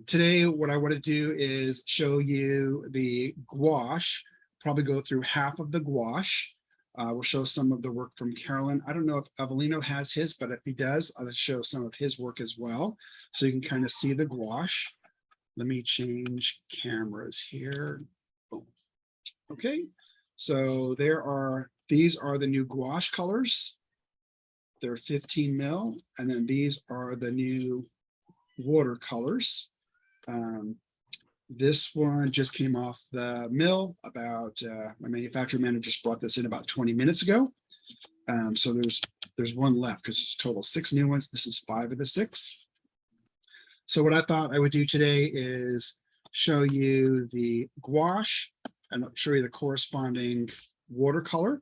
Today, what I want to do is show you the gouache, probably go through half of the gouache. We'll show some of the work from Carolyn. I don't know if Avelino has his, but if he does, I'll show some of his work as well. So you can kind of see the gouache. Let me change cameras here. Boom. Okay, so these are the new gouache colors. They're 15 mil, and then these are the new watercolors. This one just came off the mill about my manufacturer manager just brought this in about 20 minutes ago. So there's one left because it's total 6 new ones. This is 5 of the 6. So what I thought I would do today is show you the gouache and show you the corresponding watercolor.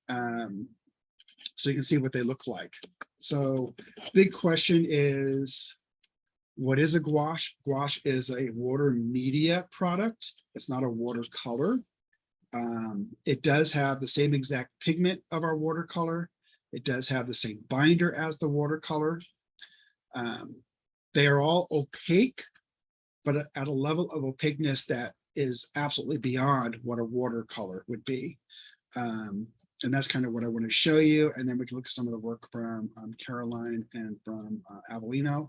So you can see what they look like. So big question is, what is a gouache? Gouache is a water media product. It's not a watercolor. It does have the same exact pigment of our watercolor. It does have the same binder as the watercolor. They are all opaque, but at a level of opaqueness that is absolutely beyond what a watercolor would be. And that's kind of what I want to show you. And then we can look at some of the work from Caroline and from Avelino.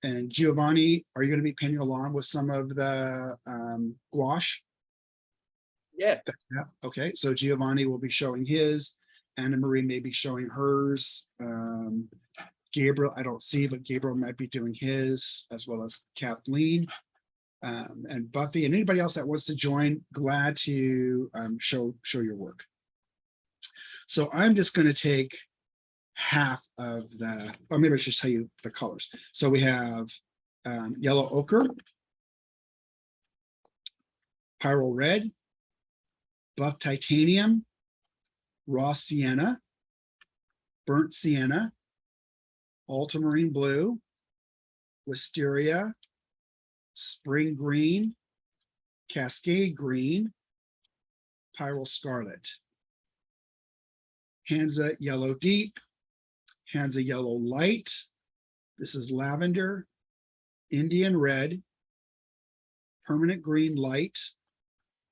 And Giovanni, are you going to be painting along with some of the gouache? Yeah. Yeah. Okay. So Giovanni will be showing his. Anna Marie may be showing hers. Gabriel, I don't see, but Gabriel might be doing his, as well as Kathleen and Buffy, and anybody else that wants to join. Glad to show your work. So I'm just going to take half of the, or maybe I should tell you the colors. So we have yellow ochre, pyro red, buff titanium, raw sienna, burnt sienna, ultramarine blue, wisteria, spring green, cascade green, pyro scarlet, Hansa yellow deep, Hansa yellow light. This is lavender, Indian red, permanent green light,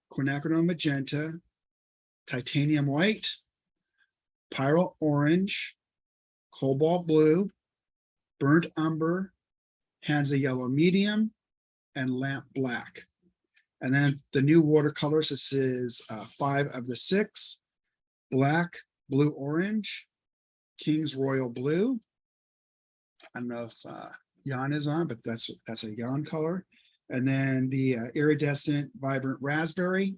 quinacridone magenta, titanium white, pyro orange, cobalt blue, burnt umber, Hansa yellow medium, and lamp black. And then the new watercolors, this is 5 of the 6, black, blue orange, King's Royal blue. I don't know if Jan is on, but that's a Jan color. And then the iridescent vibrant raspberry,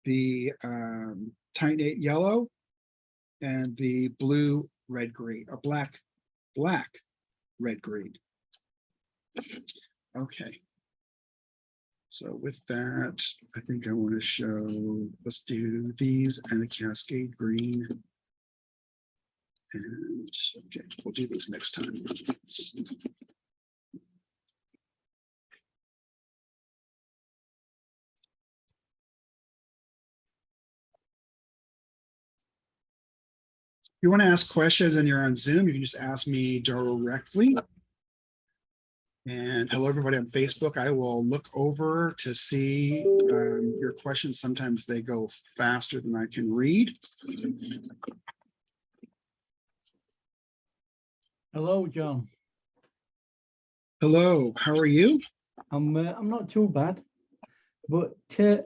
the titanate yellow, and the blue red green, or black red green. Okay. So with that, I think I want to show, let's do these and a cascade green. And okay, we'll do this next time. If you want to ask questions and you're on Zoom, you can just ask me directly. And hello, everybody on Facebook. I will look over to see your questions. Sometimes they go faster than I can read. Hello, John. Hello, how are you? I'm not too bad, but the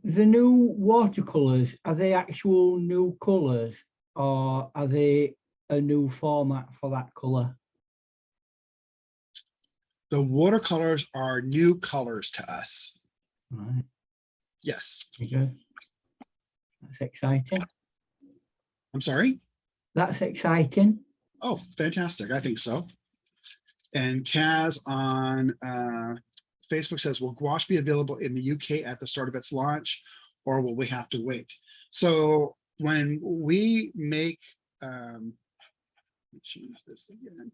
new watercolors, are they actual new colors, or are they a new format for that color? The watercolors are new colors to us. Right. Yes. Okay. That's exciting. I'm sorry? That's exciting. Oh, fantastic. I think so. And Kaz on Facebook says, will gouache be available in the UK at the start of its launch, or will we have to wait? So when we make, let me change this again.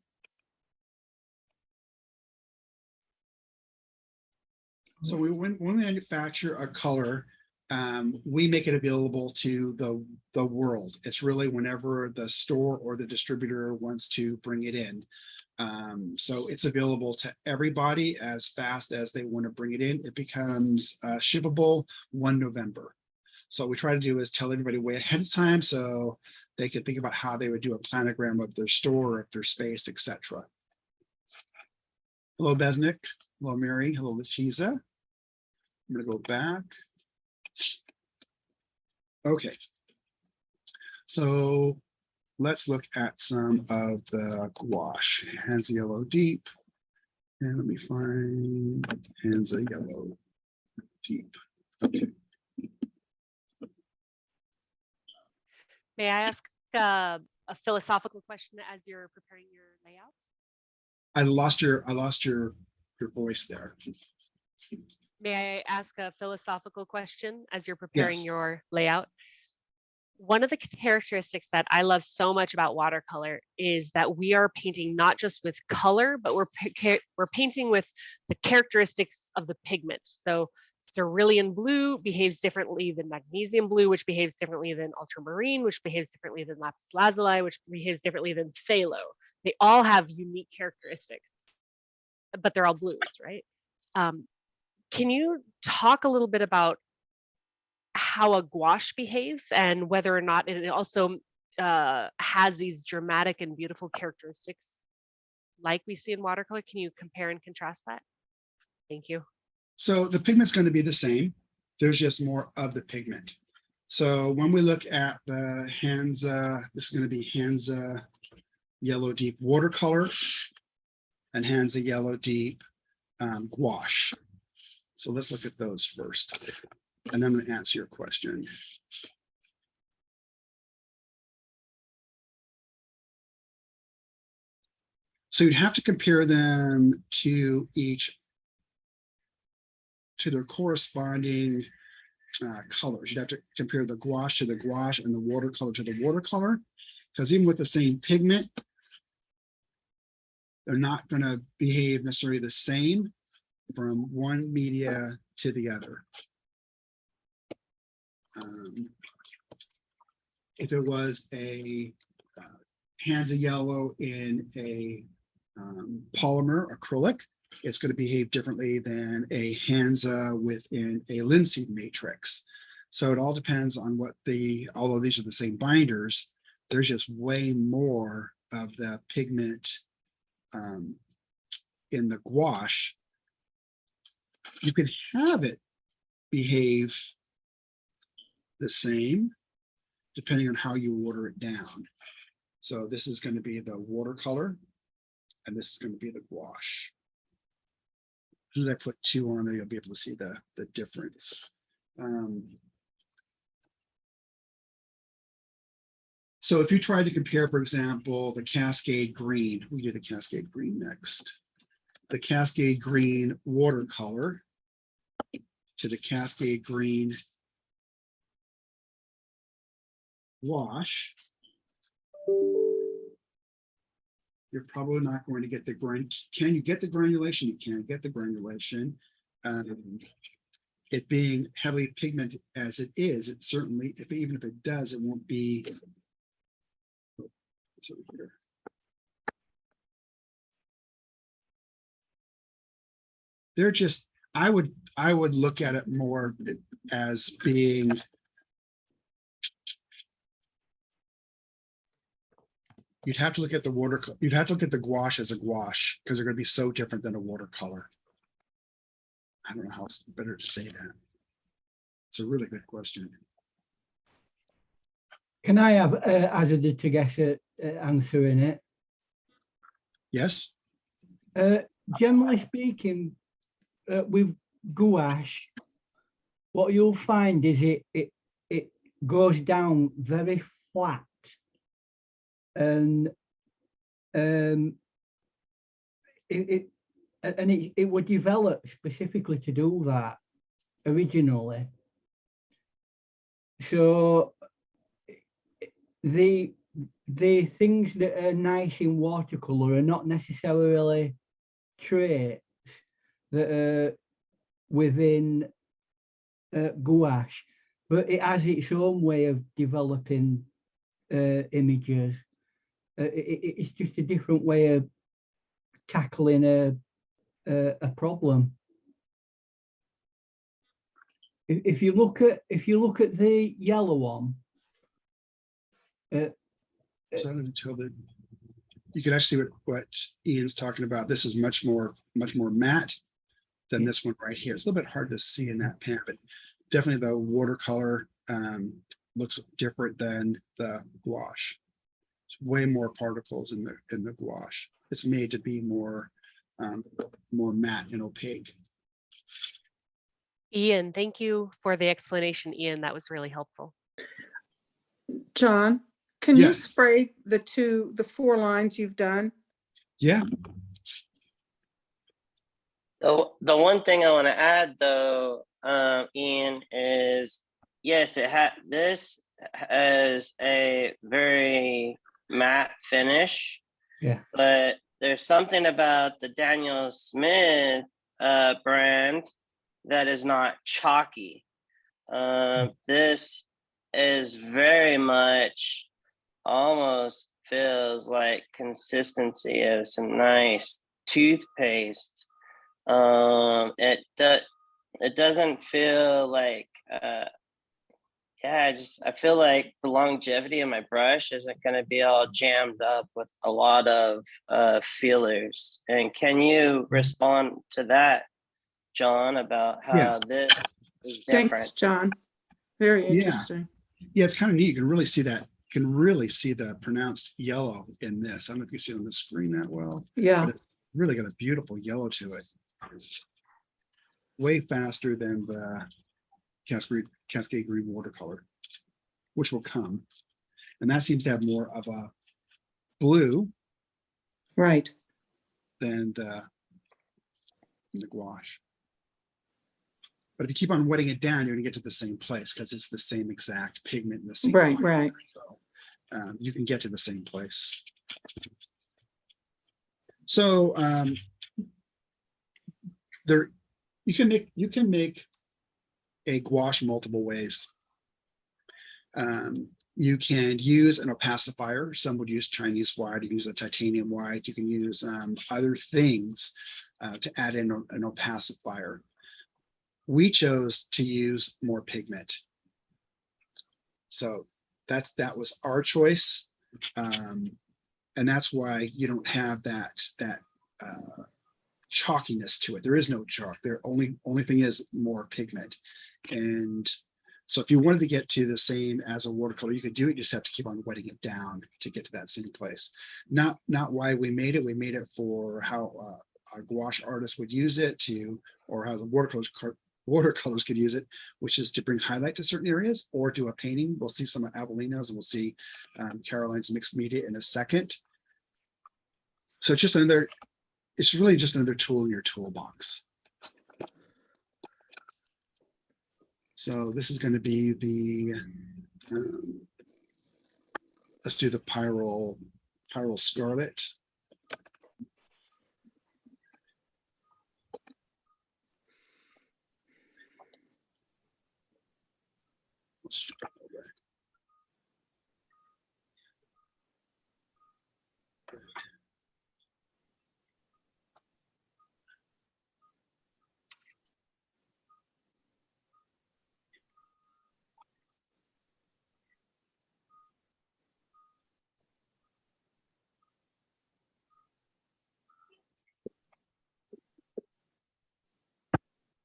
So when we manufacture a color, we make it available to the world. It's really whenever the store or the distributor wants to bring it in. So it's available to everybody as fast as they want to bring it in. It becomes shippable 1 November. So what we try to do is tell everybody way ahead of time so they can think about how they would do a planogram of their store, of their space, etc. Hello, Besnick. Hello, Mary. Hello, Letiza. I'm going to go back. Okay. So let's look at some of the gouache. Hands yellow deep. And let me find Hansa yellow deep. Okay. May I ask a philosophical question as you're preparing your layout? I lost your voice there. May I ask a philosophical question as you're preparing Yes. your layout? One of the characteristics that I love so much about watercolor is that we are painting not just with color, but we're painting with the characteristics of the pigment. So cerulean blue behaves differently than magnesium blue, which behaves differently than ultramarine, which behaves differently than lapis lazuli, which behaves differently than phthalo. They all have unique characteristics, but they're all blues, right? Can you talk a little bit about how a gouache behaves and whether or not it also has these dramatic and beautiful characteristics like we see in watercolor? Can you compare and contrast that? Thank you. So the pigment's going to be the same. There's just more of the pigment. So when we look at the Hansa, this is going to be Hansa yellow deep watercolor and Hansa yellow deep gouache. So let's look at those first, and then I'm going to answer your question. So you'd have to compare them to their corresponding colors. You'd have to compare the gouache to the gouache and the watercolor to the watercolor, because even with the same pigment, they're not going to behave necessarily the same from one media to the other. If it was a Hansa yellow in a polymer acrylic, it's going to behave differently than a Hansa within a linseed matrix. So it all depends on what although these are the same binders, there's just way more of the pigment in the gouache. You could have it behave the same depending on how you water it down. So this is going to be the watercolor, and this is going to be the gouache. As soon as I put 2 on there, you'll be able to see the difference. So if you try to compare, for example, the Cascade Green, we do the Cascade Green next. The Cascade Green watercolor to the Cascade Green gouache, you're probably not going to get the can you get the granulation? You can't get the granulation. It being heavily pigmented as it is, it certainly, even if it does, it won't be. They're just, I would look at it more as being you'd have to look at the watercolor. You'd have to look at the gouache as a gouache because they're going to be so different than a watercolor. I don't know how it's better to say that. It's a really good question. Can I have hazarded to guess at answering it? Yes. Generally speaking, with gouache, what you'll find is it goes down very flat, and it would develop specifically to do that originally. So the things that are nice in watercolor are not necessarily traits that are within gouache, but it has its own way of developing images. It's just a different way of tackling a problem. If you look at the yellow one, So until the, you can actually see what Ian's talking about. This is much more matte than Yeah. this one right here. It's a little bit hard to see in that pan, but definitely the watercolor looks different than the gouache. It's way more particles in the gouache. It's made to be more matte and opaque. Ian, thank you for the explanation, Ian. That was really helpful. John, can you Yes. spray the 4 lines you've done? Yeah, The one thing I want to add though, Ian, is yes, this has a very matte finish. Yeah. But there's something about the Daniel Smith brand that is not chalky. This is very much almost feels like consistency of some nice toothpaste. It doesn't feel like I feel like the longevity of my brush isn't going to be all jammed up with a lot of feelers. And can you respond to that, John, about how Yeah. this is different? Thanks, John. Very Yeah. interesting. yeah, it's kind of neat. You can really see that. You can really see the pronounced yellow in this. I don't know if you see it on the screen that well, Yeah, but it's really got a beautiful yellow to it. Way faster than the Cascade Green watercolor, which will come. And that seems to have more of a blue right. than the gouache. But if you keep on wetting it down, you're gonna get to the same place because it's the same exact pigment in the same. Right, color. right. So, you can get to the same place. So there, you can make a gouache multiple ways. You can use an opacifier. Some would use Chinese white, you use a titanium white. You can use other things to add in an opacifier. We chose to use more pigment. So that was our choice. And that's why you don't have that chalkiness to it. There is no chalk. There only thing is more pigment. And so if you wanted to get to the same as a watercolor, you could do it. You just have to keep on wetting it down to get to that same place. Not why we made it. We made it for how a gouache artist would use it to, or how the watercolors could use it, which is to bring highlight to certain areas or do a painting. We'll see some of Avelino's and we'll see Caroline's mixed media in a second. So it's just another, it's really just another tool in your toolbox. So this is going to be the, let's do the Pyrrole Scarlet. Let's try that.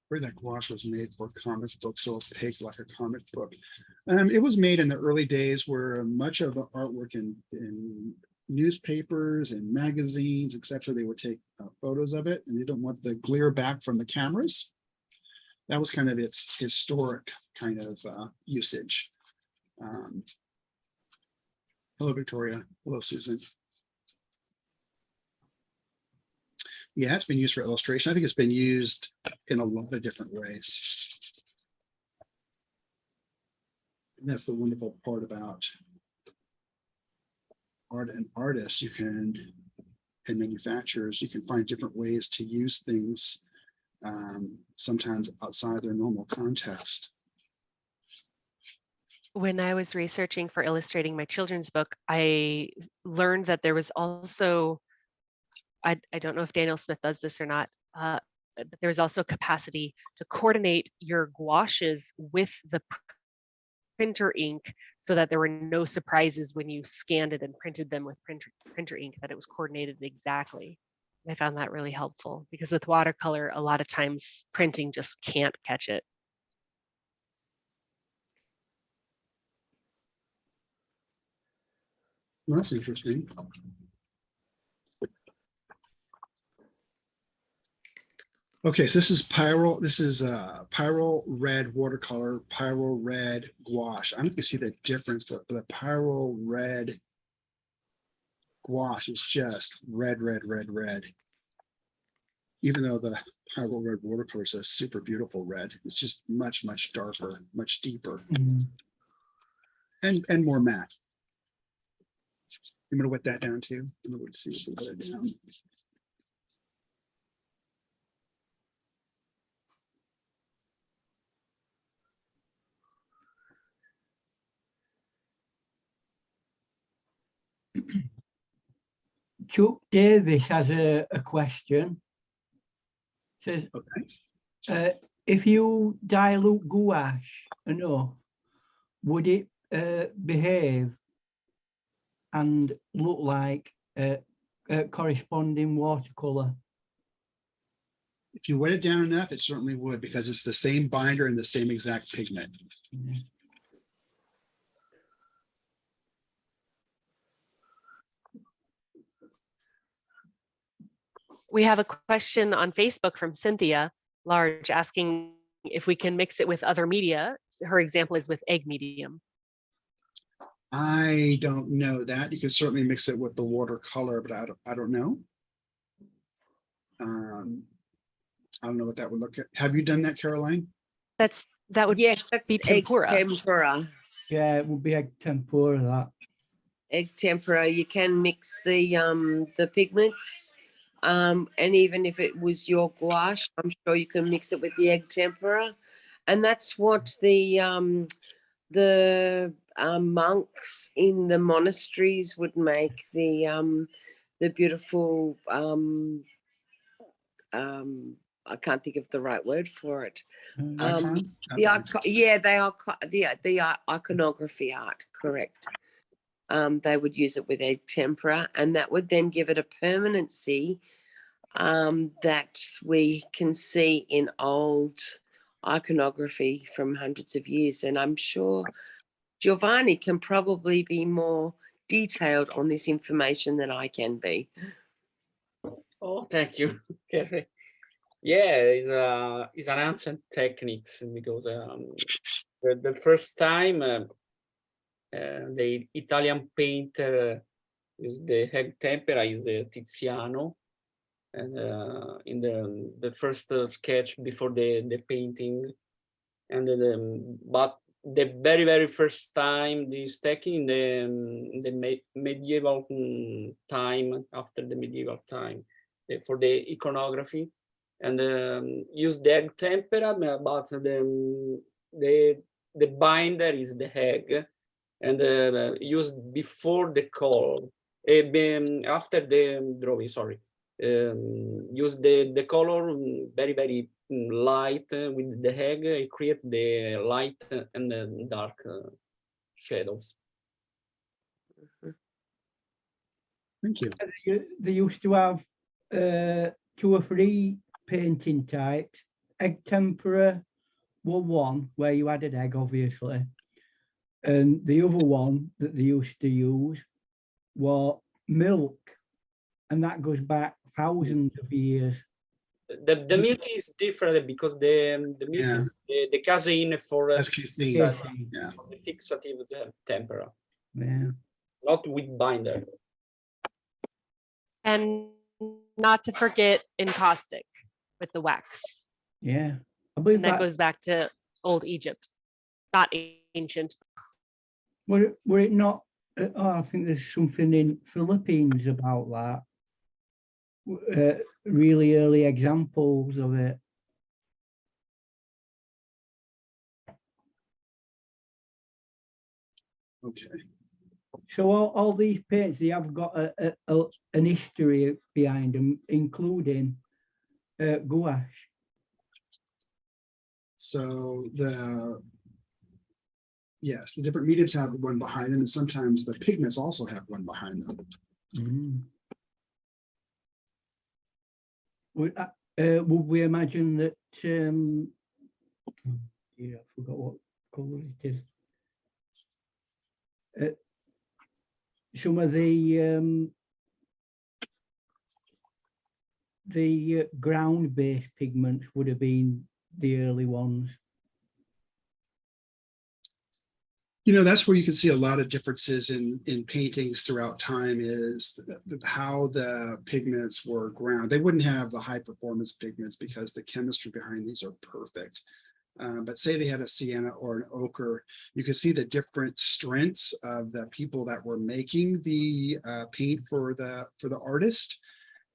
Where that gouache was made for comic books, so opaque like a comic book. It was made in the early days where much of the artwork in newspapers and magazines, etc., they would take photos of it, and they don't want the glare back from the cameras. That was kind of its historic kind of usage. Hello, Victoria. Hello, Susan. Yeah, it's been used for illustration. I think it's been used in a lot of different ways. And that's the wonderful part about art and artists. You can, and manufacturers, you can find different ways to use things, sometimes outside their normal context. When I was researching for illustrating my children's book, I learned that there was also I don't know if Daniel Smith does this or not, but there's also capacity to coordinate your gouaches with the printer ink so that there were no surprises when you scanned it and printed them with printer ink, that it was coordinated exactly. I found that really helpful because with watercolor, a lot of times printing just can't catch it. Well, that's interesting. Okay, so this is Pyro Red watercolor, Pyro Red gouache. I don't know if you see the difference, but the Pyro Red gouache is just red, red, red, red. Even though the Pyro Red watercolor says super beautiful red, it's just much, much darker, much deeper, and more matte. I'm gonna wet that down too. I'm gonna see if we put it down. Chuck Davis has a question. Says, Okay. if you dilute gouache enough, would it behave and look like a corresponding watercolor? If you wet it down enough, it certainly would, because it's the same binder and the same exact pigment. Yeah. We have a question on Facebook from Cynthia Large asking if we can mix it with other media. Her example is with egg medium. I don't know that. You can certainly mix it with the watercolor, but I don't know. I don't know what that would look at. Have you done that, Caroline? That would Yes, that's be egg tempura. tempura. Yeah, it would be egg tempura, that. Egg tempura. You can mix the pigments. And even if it was your gouache, I'm sure you can mix it with the egg tempura. And that's what the monks in the monasteries would make the beautiful I can't think of the right word for it. Icons? The iconography art, correct. They would use it with egg tempera, and that would then give it a permanency that we can see in old iconography from hundreds of years. And I'm sure Giovanni can probably be more detailed on this information than I can be. Oh, thank you. Yeah, it's an ancient techniques, because the first time the Italian painter used the egg tempera is Tiziano, and in the first sketch before the painting, and but the very first time this technique in the medieval time, after the medieval time, for the iconography, and use the egg tempera, but the binder is the egg, and used before the color, after the drawing. Sorry, use the color very light with the egg. It creates the light and the dark shadows. Thank you. They used to have 2 or 3 painting types. Egg tempera were one, where you added egg, obviously. And the other one that they used to use was milk. And that goes back thousands of years. The milk is different because the milk, the casein for FQC. Yeah. for the fixative tempera, Yeah. not with binder. And not to forget encaustic with the wax. Yeah. I believe And that goes back to old Egypt, not ancient. were it not, I think there's something in Philippines about that. Really early examples of it. Okay. So all these paints, they have got an history behind them, including gouache. So yes, the different mediums have one behind them, and sometimes the pigments also have one behind them. Mm. Would we imagine that? Yeah, I forgot what colour it is. Some of the ground-based pigments would have been the early ones. You know, that's where you can see a lot of differences in paintings throughout time, is how the pigments were ground. They wouldn't have the high performance pigments because the chemistry behind these are perfect. But say they had a sienna or an ochre, you can see the different strengths of the people that were making the paint for the artist.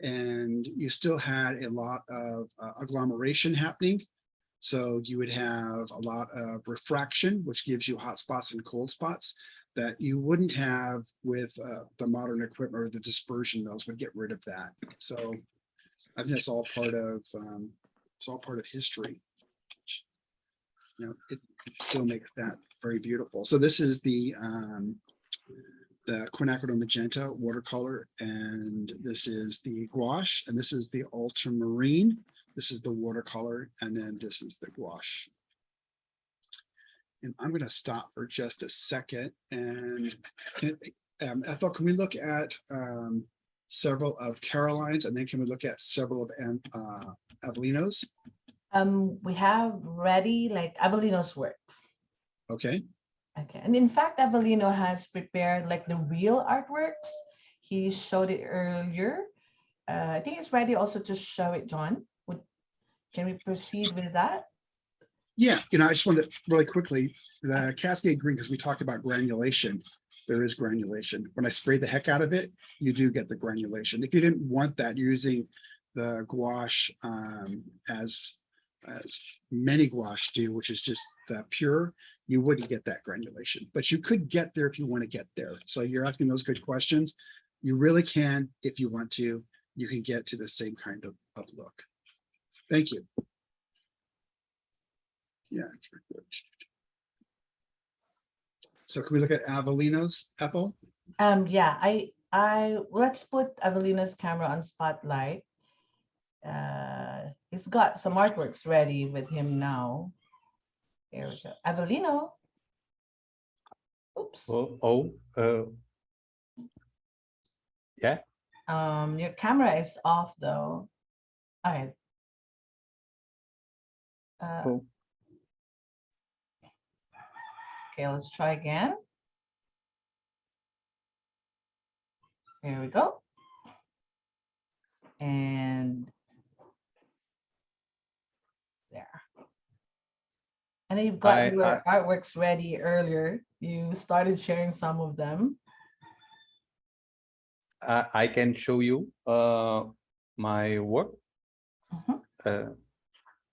And you still had a lot of agglomeration happening. So you would have a lot of refraction, which gives you hot spots and cold spots that you wouldn't have with the modern equipment, or the dispersion mills would get rid of that. So I think that's all part of history. You know, it still makes that very beautiful. So this is the quinacridone magenta watercolor, and this is the gouache, and this is the ultramarine. This is the watercolor, and then this is the gouache. And I'm going to stop for just a second. And Ethel, can we look at several of Caroline's, and then can we look at several of Avelino's? We have ready, like Avellino's works. Okay. Okay, and in fact, Avellino has prepared like the real artworks. He showed it earlier. I think it's ready also to show it, John. Can we proceed with that? Yeah, you know, I just wanted to really quickly, the Cascade Green, because we talked about granulation. There is granulation. When I spray the heck out of it, you do get the granulation. If you didn't want that, you're using the gouache as many gouache do, which is just pure, you wouldn't get that granulation, but you could get there if you want to get there. So you're asking those good questions. You really can, if you want to, you can get to the same kind of look. Thank you. Yeah. So can we look at Avellino's, Ethel? Yeah, I let's put Avellino's camera on spotlight. He's got some artworks ready with him now. Here we go. Avellino. Oops. Yeah. Your camera is off though. Okay. Okay, let's try again. Here we go. And there. And then you've got your artworks ready earlier. You started sharing some of them. I can show you my work.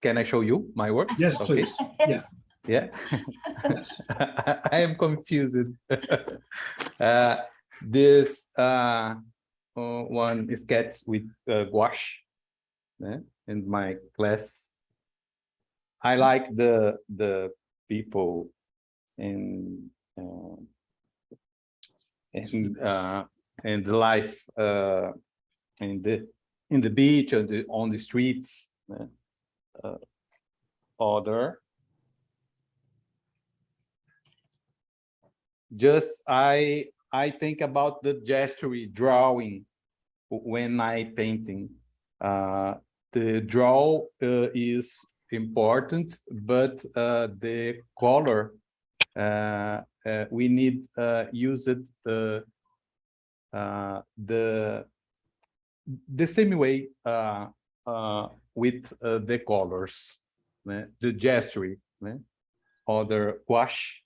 Can I show you my work? Yes, okay. please. Yeah. Yeah. Yes. I am confused. This one is sketch with gouache in my class. I like the people and the life in the beach or on the streets. Just I think about the gestury drawing when I painting. The draw is important, but the color we need use it the same way with the colors, the gestury, other gouache.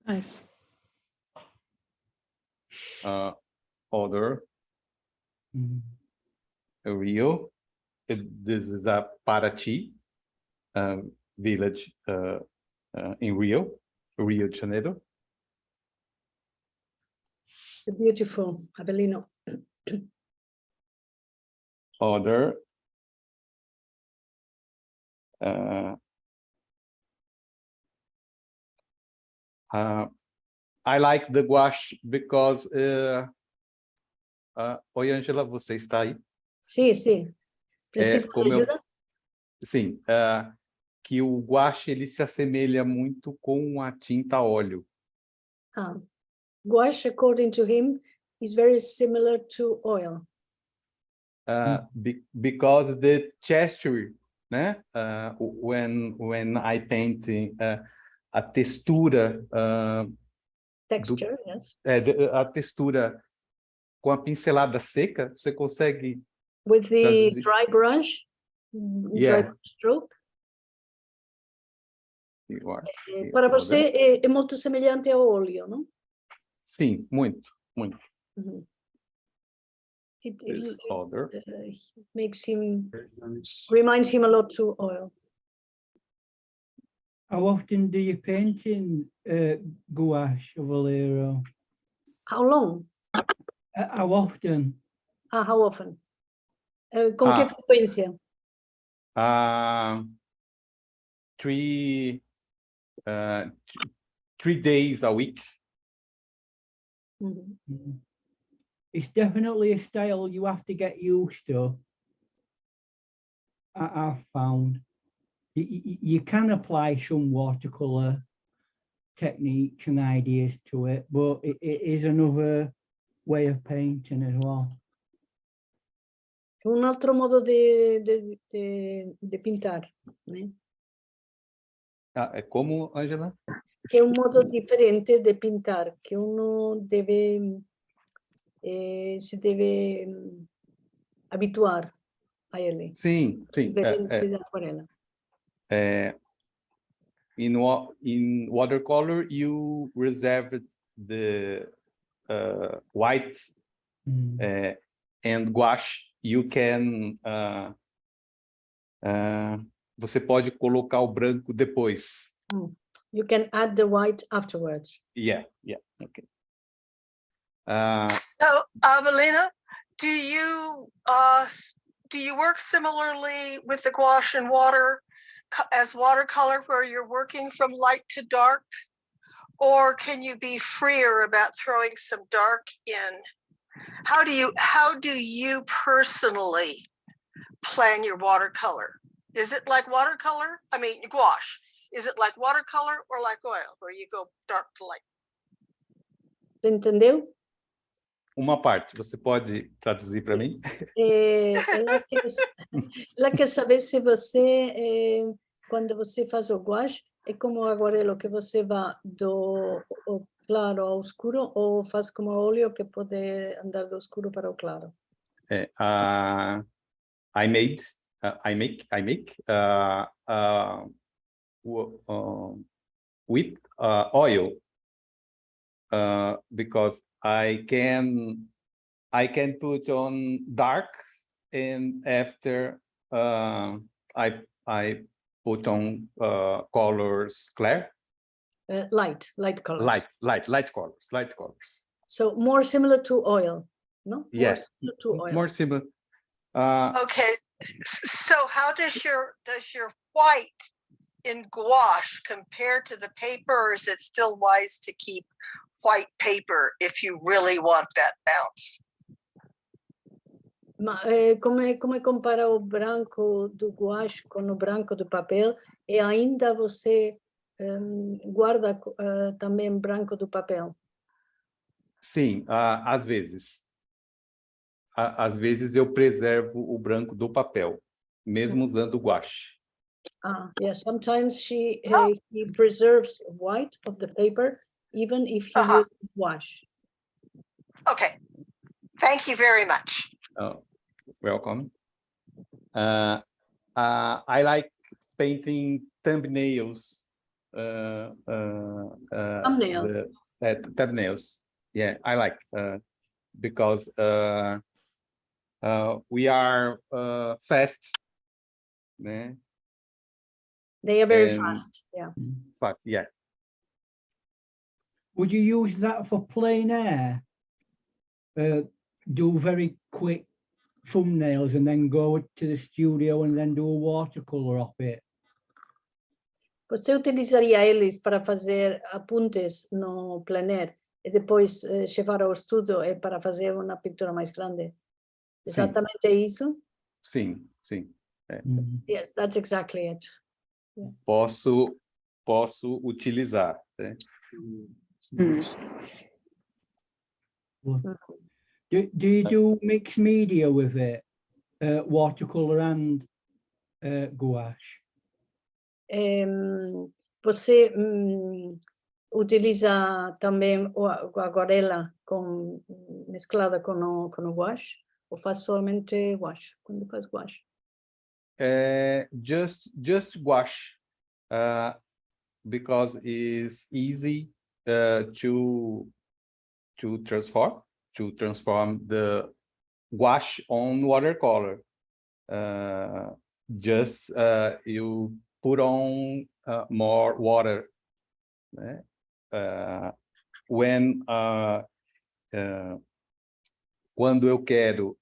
Nice. Other Rio. This is a Paraty village in Rio de Janeiro. Beautiful, Avelino. Other I like the gouache because oi, Angela, você está aí? Sim, sim. Precisa de como eu- ajuda? Sim, que o gouache ele se assemelha muito com a tinta a óleo. Gouache, according to him, is very similar to oil. Because the texture, né? When I paint a textura, Texture, yes. a textura com a pincelada seca, você consegue With the traduzir. dry brush, dry Yeah. stroke. Eu acho. Para você é muito semelhante ao óleo, não? Sim, muito, muito. Uhum. It This other. makes him, Very nice. reminds him a lot to oil. How often do you paint in gouache, Valero? How long? How often? How often? Com que frequência? 3 days a week. Uhum. It's definitely a style you have to get used to. I've found you can apply some watercolor techniques and ideas to it, but it is another way of painting as well. Un altro modo de pintar, né? É como, Angela? Que é um modo diferente de pintar, que uno deve, se deve habituar a ele. Sim, sim. Diferente da aquarela. In watercolor, you reserve the white and gouache. You can você pode colocar o branco depois. You can add the white afterwards. Yeah, okay. So, Avelina, do you work similarly with the gouache and water as watercolor, where you're working from light to dark, or can you be freer about throwing some dark in? How do you personally plan your watercolor? Is it like watercolor? I mean, gouache. Is it like watercolor or like oil, where you go dark to light? Você entendeu? Uma parte, você pode traduzir para mim? Ela quer saber se você, quando você faz o gouache, é como o aguarelo, que você vai do claro ao escuro, ou faz como o óleo, que pode andar do escuro para o claro. I make with oil because I can put on dark, and after I put on colors clear. Light colors. Light colors. So more similar to oil, no? Yes, more similar to oil. more similar. Okay, so how does your white in gouache compare to the paper, or is it still wise to keep white paper if you really want that bounce? Ma come compara o branco do gouache com o branco do papel, e ainda você guarda também branco do papel? Sim, às vezes. Às vezes eu preservo o branco do papel, mesmo usando gouache. Yeah, sometimes he preserves white of the paper, even if he will wash. Okay, thank you very much. Welcome. I like painting thumbnails. Thumbnails. Thumbnails. Yeah, I like because we are fast. Né? They are very fast. Yeah. part, yeah. Would you use that for plein air? Do very quick thumbnails and then go to the studio and then do a watercolor of it? Você utilizaria eles para fazer apuntes no plein air e depois levar ao estúdio para fazer uma pintura mais grande? Exatamente isso? Sim, sim. Yes, that's exactly it. Posso utilizar, né? Do you do mixed media with it? Watercolor and gouache? Você utiliza também a aguarela mesclada com o gouache? Ou faz somente gouache? Quando faz gouache? Just gouache, because it's easy to transform the gouache on watercolor. Just you put on more water, né? Quando eu quero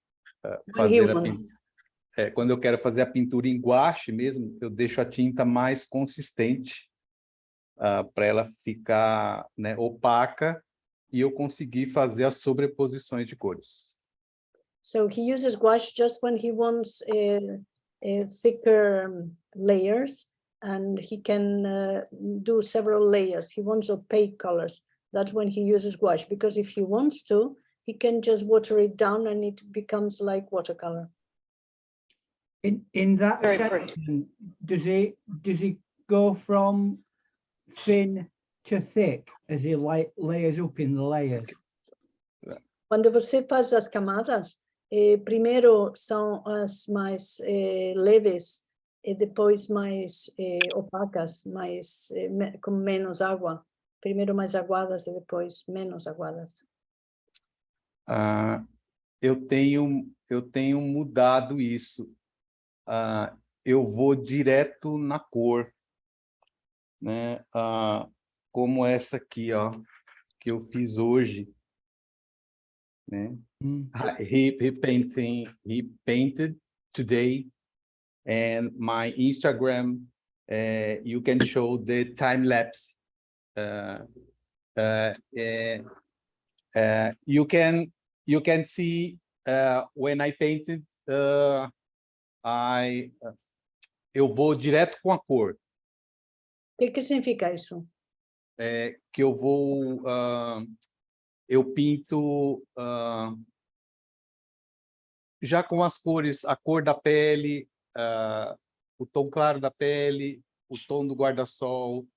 quando eu quero fazer a pintura em gouache mesmo, eu deixo a tinta mais consistente para ela ficar, né, opaca e eu conseguir fazer as sobreposições de cores. So he uses gouache just when he wants thicker layers, and he can do several layers. He wants opaque colors. That's when he uses gouache, because if he wants to, he can just water it down and it becomes like watercolor. In that section, does he go from thin to thick as he layers up in the layers? Quando você faz as camadas, primeiro são as mais leves e depois mais opacas, com menos água. Primeiro mais aguadas e depois menos aguadas. Eu tenho mudado isso. Eu vou direto na cor, né? Como essa aqui, ó, que eu fiz hoje, né? He painted today, and my Instagram, you can show the time lapse. You can see when I painted. Eu vou direto com a cor. O que significa isso? Que eu vou, eu pinto já com as cores, a cor da pele, o tom claro da pele, o tom do guarda-sol,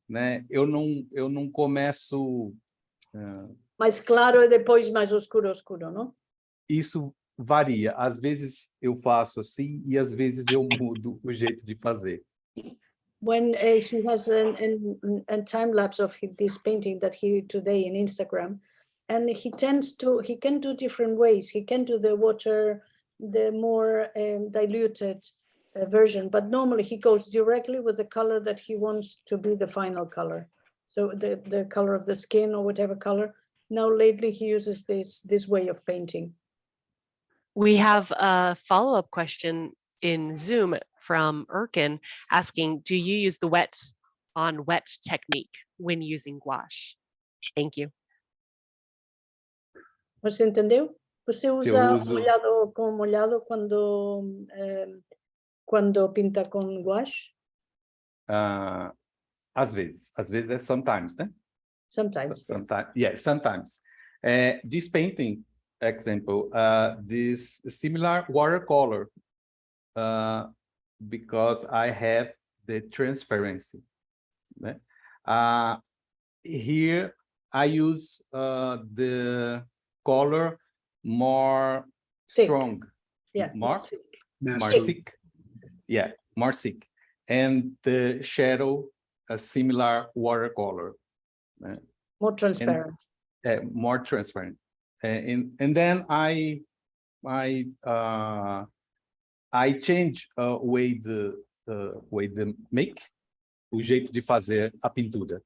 né? Eu não começo. Mais claro e depois mais escuro, não? Isso varia. Às vezes eu faço assim e às vezes eu mudo o jeito de fazer. When he has a time lapse of this painting that he did today in Instagram, and he can do different ways. He can do the more diluted version, but normally he goes directly with the color that he wants to be the final color. So the color of the skin or whatever color. Now lately he uses this way of painting. We have a follow-up question in Zoom from Erkin asking, do you use the wet on wet technique when using gouache? Thank you. Você entendeu? Você usa molhado com molhado quando pinta com gouache? Às vezes é sometimes, né? Sometimes. Sometimes. This painting example, this similar watercolor, because I have the transparency. Né? Here I use the color more thick. strong. Yeah, more thick. thick. Yeah, more thick. And the shadow, a similar watercolor. More transparent. And, more transparent. And then I change way the make o jeito de fazer a pintura.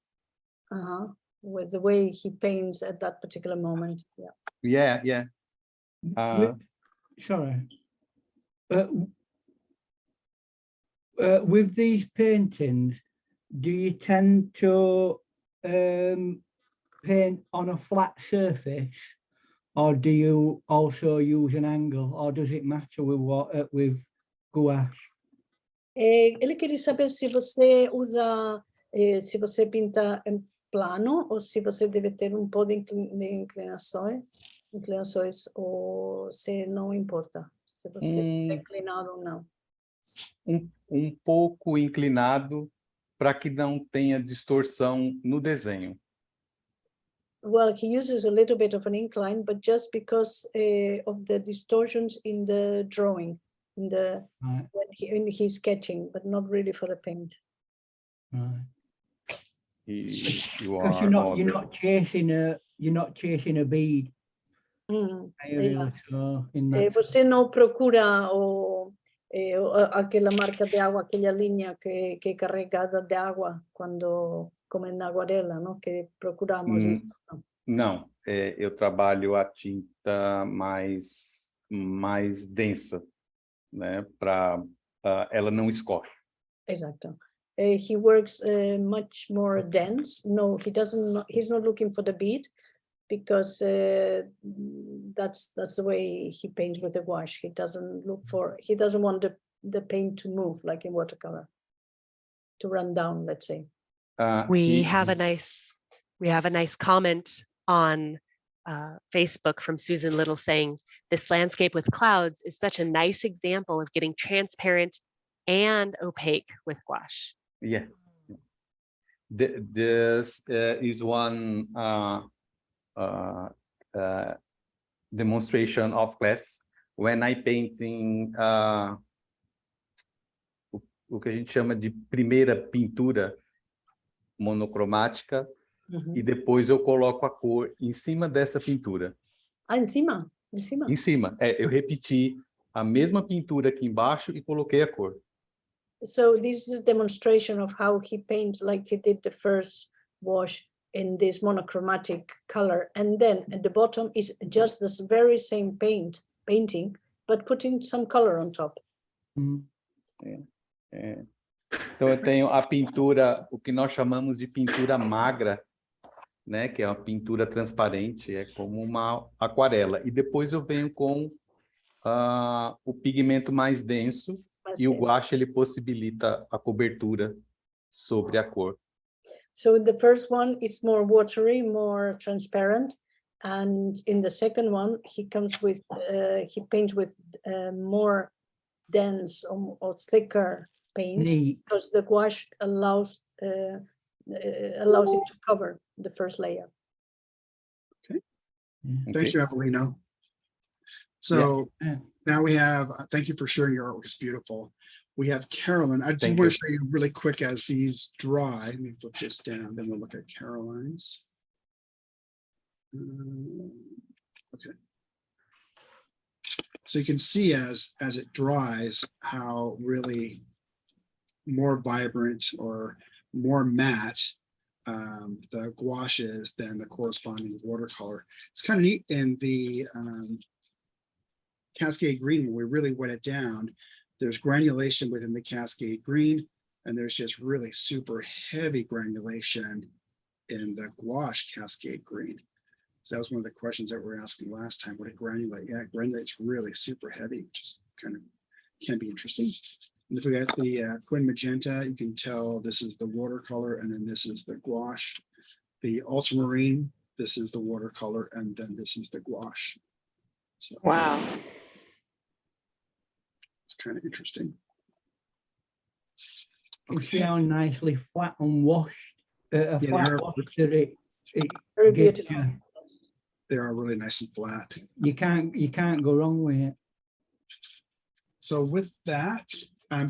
With the way he paints at that particular moment. Yeah. Yeah, yeah. Sorry. With these paintings, do you tend to paint on a flat surface, or do you also use an angle, or does it matter with gouache? Ele queria saber se você usa, se você pinta em plano ou se você deve ter um pouco de inclinações, ou se não importa, se você está inclinado ou não. Um pouco inclinado para que não tenha distorção no desenho. Well, he uses a little bit of an incline, but just because of the distortions in the drawing, Right. when he's sketching, but not really for the paint. Right. You Because are you're not chasing a bead. Yeah. So in that Você não procura aquela marca de água, aquela linha que é carregada de água quando, como na aguarela, não? Que procuramos isso. Não, eu trabalho a tinta mais densa, né? Para ela não escorre. Exactly. He works much more dense. No, he's not looking for the bead, because that's the way he paints with the gouache. He doesn't want the paint to move like in watercolor, to run down, let's say. We have a nice comment on Facebook from Susan Little saying, this landscape with clouds is such a nice example of getting transparent and opaque with gouache. Yeah. This is one demonstration of class when I painting o que a gente chama de primeira pintura monocromática, e depois eu coloco a cor em cima dessa pintura. Em cima? Em cima? Em cima. Eu repeti a mesma pintura aqui embaixo e coloquei a cor. So this is a demonstration of how he paints, like he did the first wash in this monochromatic color, and then at the bottom is just this very same painting, but putting some color on top. Então eu tenho a pintura, o que nós chamamos de pintura magra, né, que é uma pintura transparente, é como uma aquarela. E depois eu venho com o pigmento mais denso, e o gouache ele possibilita a cobertura sobre a cor. So the first one is more watery, more transparent, and in the second one he comes with he paints with more dense or thicker paint, because the gouache allows it to cover the first layer. Okay. Thank you, Evelino. So now we have, thank you for sharing your artwork, it's beautiful. We have Carolyn. I just want to show you really quick as these dry. Let me flip this down, then we'll look at Caroline's. Okay. So you can see as it dries how really more vibrant or more matte the gouache is than the corresponding watercolor. It's kind of neat in the Cascade Green, when we really wet it down, there's granulation within the Cascade Green, and there's just really super heavy granulation in the gouache Cascade Green. So that was one of the questions that we were asking last time. What it granulate? Yeah, it granulates really super heavy, which is kind of can be interesting. And if we got the Quin Magenta, you can tell this is the watercolor, and then this is the gouache. The ultramarine, this is the watercolor, and then this is the gouache. So, wow. It's kind of interesting. You see how nicely flat and washed, flat wash that it very gets beautiful. you. They are really nice and flat. You can't go wrong with it. So with that,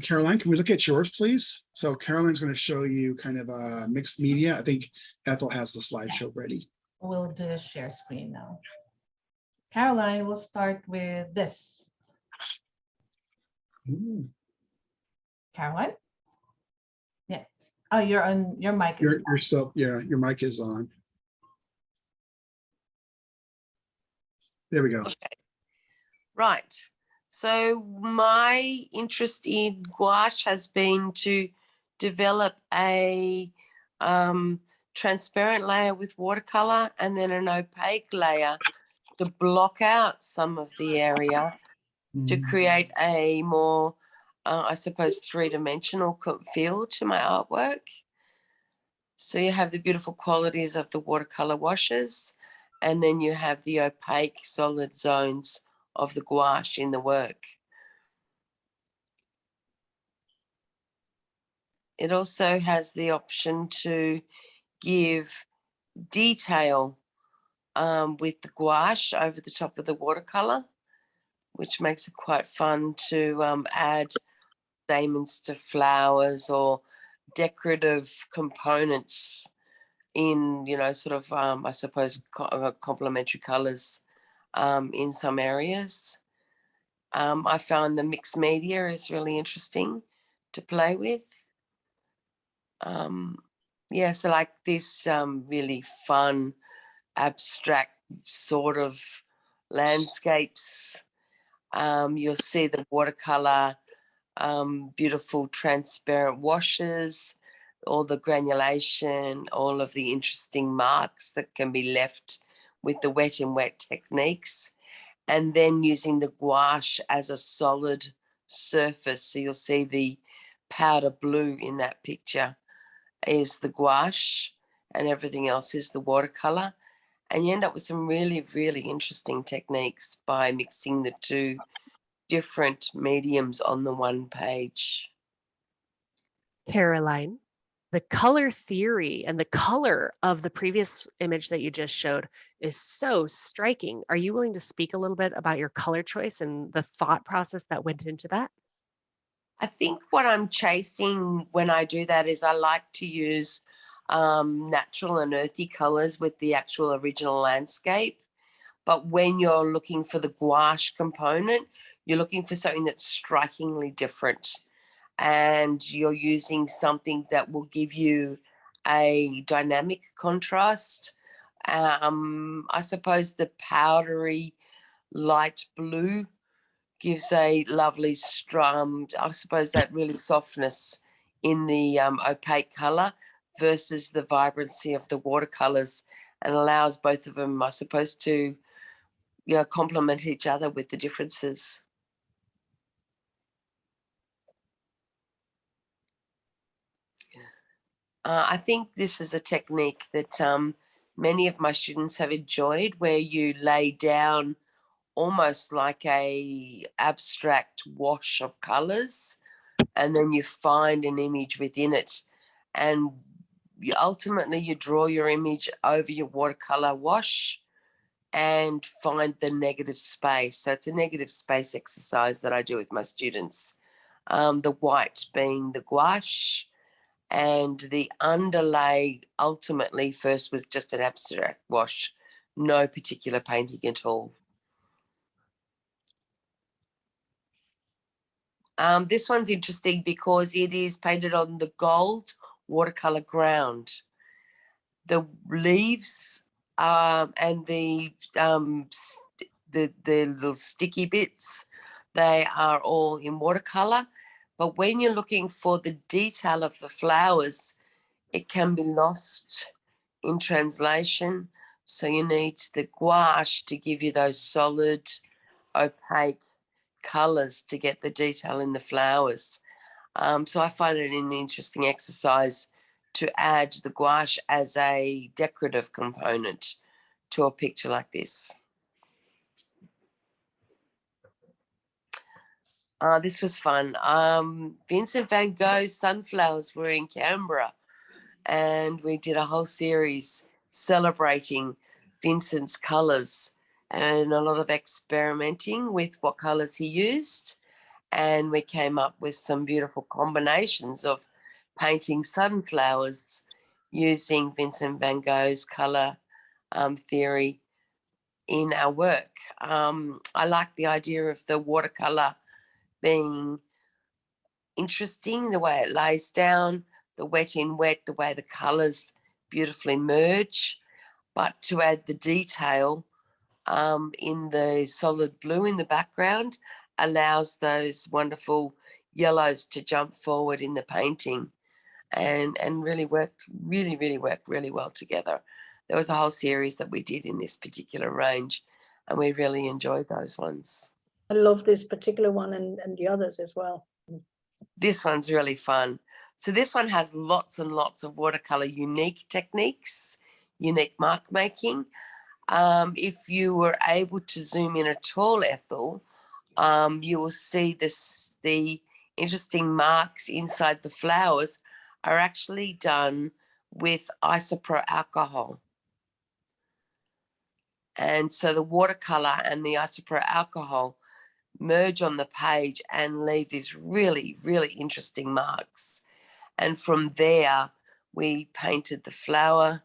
Caroline, can we look at yours, please? So Caroline's going to show you kind of a mixed media. I think Ethel has the slideshow ready. We'll do a share screen now. Caroline, we'll start with this. Caroline? Yeah. Oh, you're on, your mic is. Your self, yeah, your mic is on. There we go. Right. So my interest in gouache has been to develop a transparent layer with watercolor and then an opaque layer to block out some of the area to create a more, I suppose, three-dimensional feel to my artwork. So you have the beautiful qualities of the watercolor washes, and then you have the opaque solid zones of the gouache in the work. It also has the option to give detail with the gouache over the top of the watercolor, which makes it quite fun to add stamens to flowers or decorative components in, you know, sort of, I suppose, complementary colors in some areas. I found the mixed media is really interesting to play with. Yeah, so like this really fun, abstract sort of landscapes. You'll see the watercolor, beautiful transparent washes, all the granulation, all of the interesting marks that can be left with the wet in wet techniques, and then using the gouache as a solid surface. So you'll see the powder blue in that picture is the gouache and everything else is the watercolor. And you end up with some really, really interesting techniques by mixing the two different mediums on the one page. Caroline, the color theory and the color of the previous image that you just showed is so striking. Are you willing to speak a little bit about your color choice and the thought process that went into that? I think what I'm chasing when I do that is I like to use natural and earthy colors with the actual original landscape. But when you're looking for the gouache component, you're looking for something that's strikingly different. And you're using something that will give you a dynamic contrast. I suppose the powdery light blue gives a lovely I suppose that really softness in the opaque color versus the vibrancy of the watercolors, and allows both of them, I suppose, to, you know, complement each other with the differences. I think this is a technique that many of my students have enjoyed, where you lay down almost like a abstract wash of colors, and then you find an image within it, and ultimately you draw your image over your watercolor wash and find the negative space. So it's a negative space exercise that I do with my students. The white being the gouache, and the underlay ultimately first was just an abstract wash, no particular painting at all. This one's interesting because it is painted on the gold watercolor ground. The leaves and the little sticky bits, they are all in watercolor. But when you're looking for the detail of the flowers, it can be lost in translation. So you need the gouache to give you those solid, opaque colors to get the detail in the flowers. So I find it an interesting exercise to add the gouache as a decorative component to a picture like this. This was fun. Vincent van Gogh's sunflowers were in Canberra, and we did a whole series celebrating Vincent's colours and a lot of experimenting with what colours he used. And we came up with some beautiful combinations of painting sunflowers using Vincent van Gogh's colour theory in our work. I like the idea of the watercolour being interesting, the way it lays down, the wet in wet, the way the colours beautifully merge, but to add the detail in the solid blue in the background allows those wonderful yellows to jump forward in the painting and really worked really well together. There was a whole series that we did in this particular range and we really enjoyed those ones. I love this particular one and the others as well. This one's really fun. So this one has lots and lots of watercolor unique techniques, unique mark making. If you were able to zoom in at all, Ethel, you will see the interesting marks inside the flowers are actually done with isopropyl alcohol. And so the watercolor and the isopropyl alcohol merge on the page and leave these really interesting marks. And from there, we painted the flower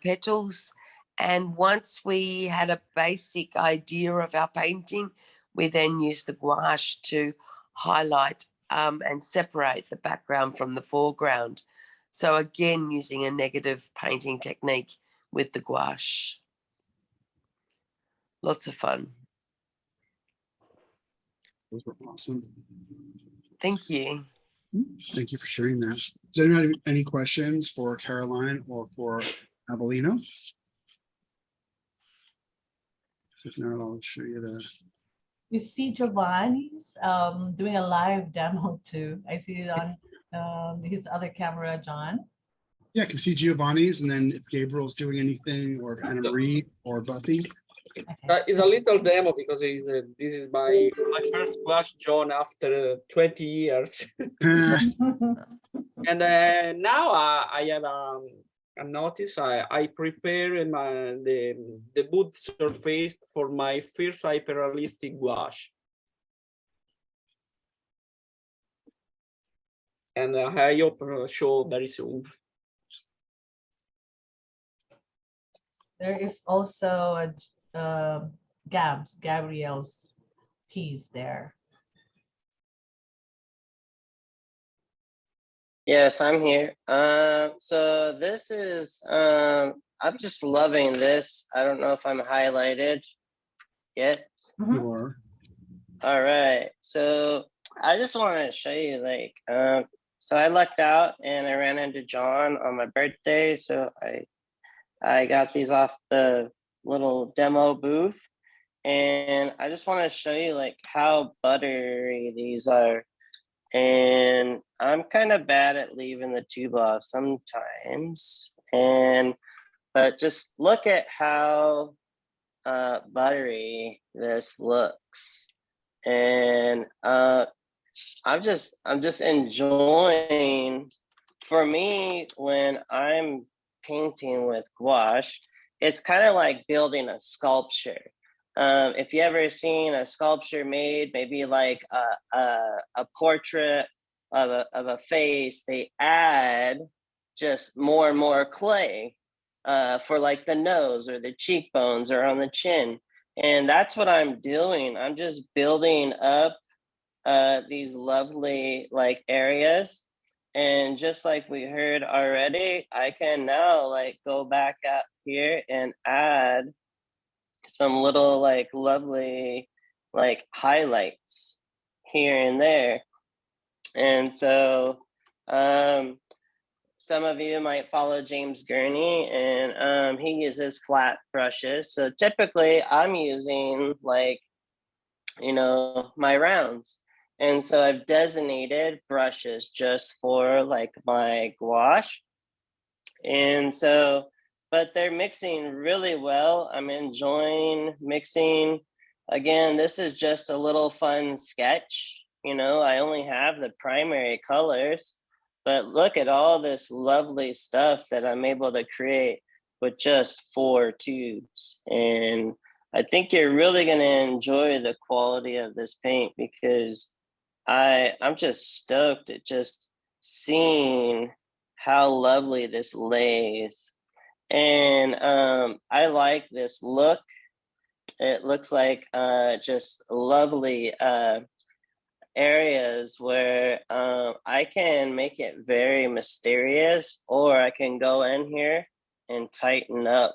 petals. And once we had a basic idea of our painting, we then used the gouache to highlight and separate the background from the foreground. So again, using a negative painting technique with the gouache. Lots of fun. Those were awesome. Thank you. Thank you for sharing that. Does anyone have any questions for Caroline or for Avellino? So if not, I'll show you the. You see Giovanni's doing a live demo too. I see it on his other camera, John. Yeah, I can see Giovanni's, and then if Gabriel's doing anything, or Anna Marie or Buffy. It's a little demo because this is my first gouache John after 20 years. And now I have a notice. I prepare the wood surface for my first hyperrealistic gouache. And I hope to show very soon. There is also a Gabrielle's piece there. Yes, I'm here. So this is, I'm just loving this. I don't know if I'm highlighted yet. You are. All right. So I just want to show you, like, so I lucked out and I ran into John on my birthday. So I got these off the little demo booth, and I just want to show you like how buttery these are. And I'm kind of bad at leaving the tube off sometimes, but just look at how buttery this looks. And I'm just enjoying. For me, when I'm painting with gouache, it's kind of like building a sculpture. If you ever seen a sculpture made, maybe like a portrait of a face, they add just more and more clay for like the nose or the cheekbones or on the chin. And that's what I'm doing. I'm just building up these lovely like areas. And just like we heard already, I can now like go back up here and add some little like lovely like highlights here and there. And so some of you might follow James Gurney, and he uses flat brushes. So typically I'm using like, you know, my rounds. And so I've designated brushes just for like my gouache. And so, but they're mixing really well. I'm enjoying mixing. Again, this is just a little fun sketch. You know, I only have the primary colors, but look at all this lovely stuff that I'm able to create with just 4 tubes. And I think you're really going to enjoy the quality of this paint, because I'm just stoked at just seeing how lovely this lays. And I like this look. It looks like just lovely areas where I can make it very mysterious, or I can go in here and tighten up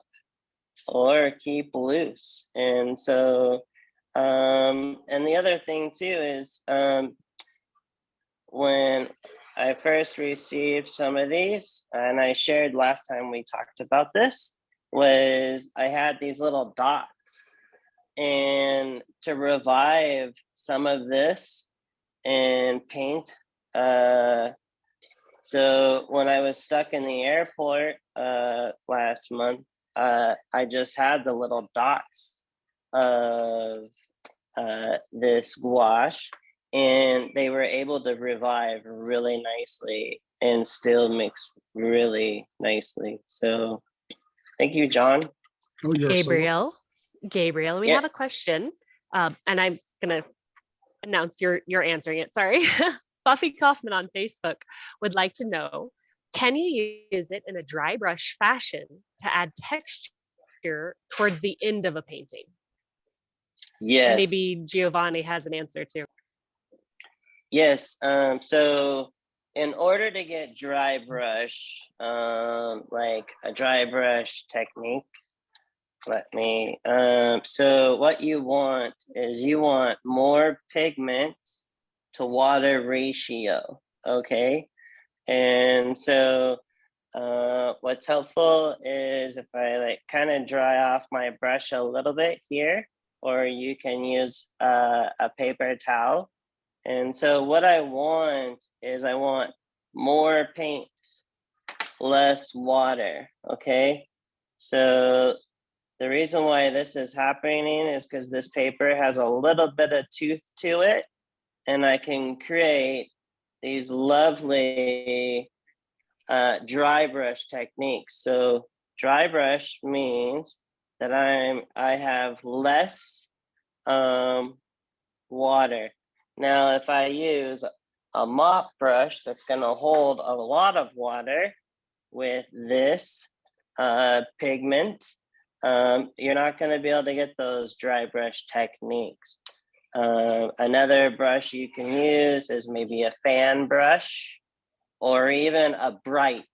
or keep loose. And so, and the other thing too is when I first received some of these, and I shared last time we talked about this, was I had these little dots. And to revive some of this and paint, so when I was stuck in the airport last month, I just had the little dots of this gouache, and they were able to revive really nicely and still mix really nicely. So thank you, John. Oh, you're so Gabriel, we have a Yes. question, and I'm gonna announce you're answering it. Sorry. Buffy Kaufman on Facebook would like to know, can you use it in a dry brush fashion to add texture towards the end of a painting? And Yes. maybe Giovanni has an answer too. Yes. So in order to get dry brush, like a dry brush technique, so what you want is you want more pigment to water ratio, okay? And so what's helpful is if I like kind of dry off my brush a little bit here, or you can use a paper towel. And so what I want is I want more paint, less water, okay? So the reason why this is happening is because this paper has a little bit of tooth to it, and I can create these lovely dry brush techniques. So dry brush means that I have less water. Now, if I use a mop brush that's going to hold a lot of water with this pigment, you're not going to be able to get those dry brush techniques. Another brush you can use is maybe a fan brush, or even a bright.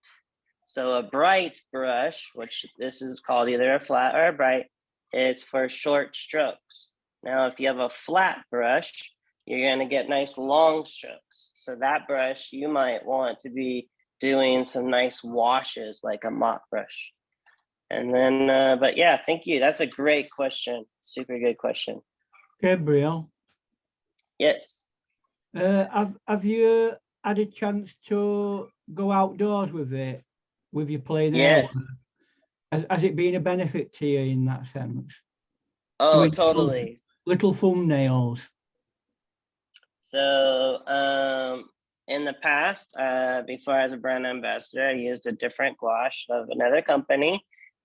So a bright brush, which this is called either a flat or a bright, it's for short strokes. Now, if you have a flat brush, you're going to get nice long strokes. So that brush, you might want to be doing some nice washes like a mop brush. And then, but yeah, thank you. That's a great question. Super good question. Gabriel, Yes. have you had a chance to go outdoors with it, with your plain air? Yes. Has it been a benefit to you in that sense? Oh, Doing totally. little thumbnails. So in the past, before I was a brand ambassador, I used a different gouache of another company,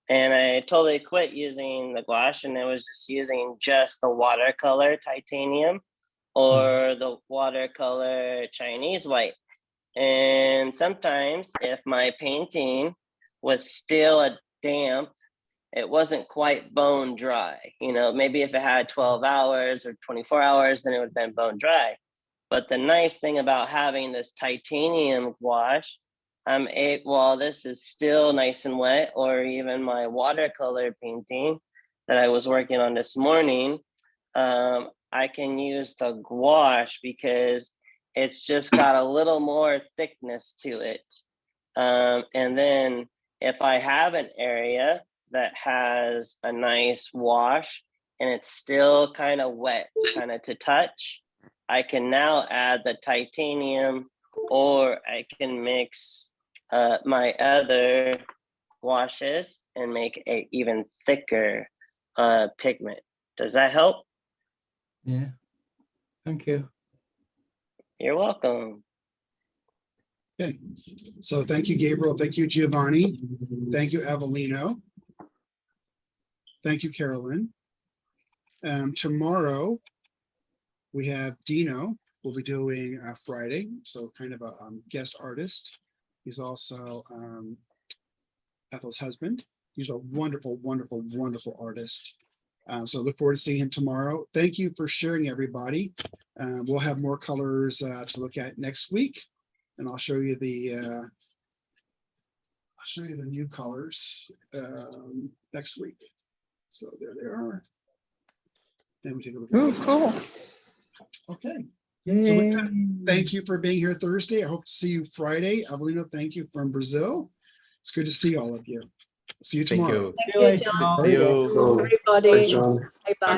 and I totally quit using the gouache, and I was just using just the watercolor titanium or the watercolor Chinese white. And sometimes if my painting was still a damp, it wasn't quite bone dry. You know, maybe if it had 12 hours or 24 hours, then it would have been bone dry. But the nice thing about having this titanium gouache, while this is still nice and wet, or even my watercolor painting that I was working on this morning, I can use the gouache because it's just got a little more thickness to it. And then if I have an area that has a nice wash and it's still kind of wet, kind of to touch, I can now add the titanium, or I can mix my other washes and make a even thicker pigment. Does that help? Yeah. Thank you. You're welcome. Okay. So thank you, Gabriel. Thank you, Giovanni. Thank you, Avelino. Thank you, Carolyn. Tomorrow, we have Dino. We'll be doing Friday, so kind of a guest artist. He's also Ethel's husband. He's a wonderful, wonderful, wonderful artist. So look forward to seeing him tomorrow. Thank you for sharing, everybody. We'll have more colors to look at next week, and I'll show you the new colors next week. So there they are. And we take a look Ooh, at these. cool. Okay. So with that, Yay. thank you for being here Thursday. I hope to see you Friday. Avelino, thank you from Brazil. It's good to see all of you. See you Thank tomorrow. you. Thank See you you, later, John. John. See you. Everybody. John. Bye bye.